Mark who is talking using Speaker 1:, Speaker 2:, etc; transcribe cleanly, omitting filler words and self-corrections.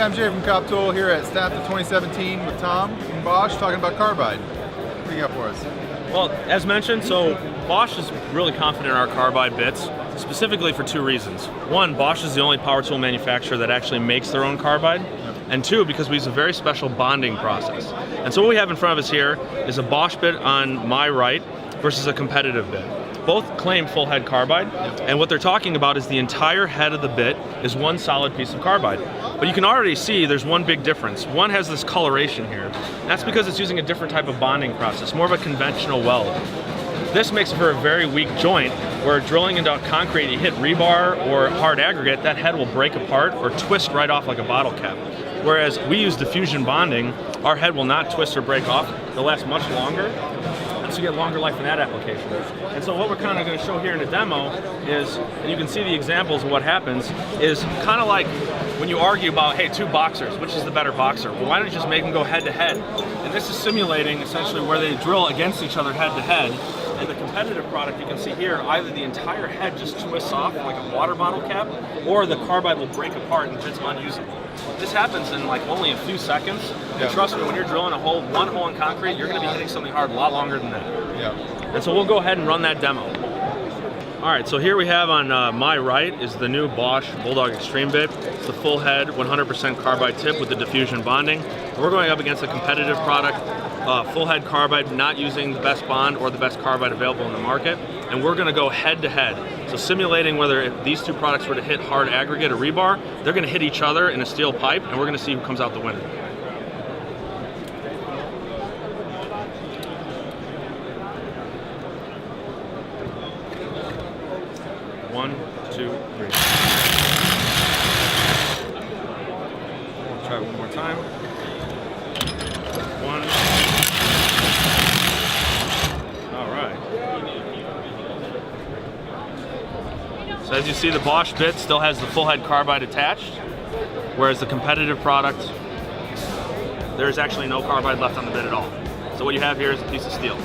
Speaker 1: I'm Jay from Cop Tool here at STAFDA 2017 with Tom from Bosch talking about Carbide. What do you got for us?
Speaker 2: Well, as mentioned, so Bosch is really confident in our Carbide bits, specifically for two reasons. One, Bosch is the only power tool manufacturer that actually makes their own Carbide. And two, because we use a very special bonding process. And so what we have in front of us here is a Bosch bit on my right versus a competitive bit. Both claim full head Carbide, and what they're talking about is the entire head of the bit is one solid piece of Carbide. But you can already see there's one big difference. One has this coloration here. That's because it's using a different type of bonding process, more of a conventional weld. This makes for a very weak joint where drilling into concrete, you hit rebar or hard aggregate, that head will break apart or twist right off like a bottle cap. Whereas we use diffusion bonding, our head will not twist or break off. It'll last much longer, so you get longer life in that application. And so what we're kind of going to show here in a demo is, and you can see the examples of what happens, is kind of like when you argue about, hey, two boxers, which is the better boxer? Well, why don't you just make them go head to head? And this is simulating essentially where they drill against each other head to head. And the competitive product you can see here, either the entire head just twists off like a water bottle cap, or the Carbide will break apart and it's unusable. This happens in like only a few seconds. And trust me, when you're drilling one hole in concrete, you're going to be hitting something hard a lot longer than that. And so we'll go ahead and run that demo. All right, so here we have on my right is the new Bosch Bulldog Extreme bit. It's the full head, 100% Carbide tip with the diffusion bonding. And we're going up against a competitive product, full head Carbide, not using the best bond or the best Carbide available in the market. And we're gonna go head to head. So simulating whether these two products were to hit hard aggregate or rebar, they're gonna hit each other in a steel pipe, and we're gonna see who comes out the winner. One, two, three. We'll try one more time. One. All right. So as you see, the Bosch bit still has the full head Carbide attached, whereas the competitive product, there's actually no Carbide left on the bit at all. So what you have here is a piece of steel.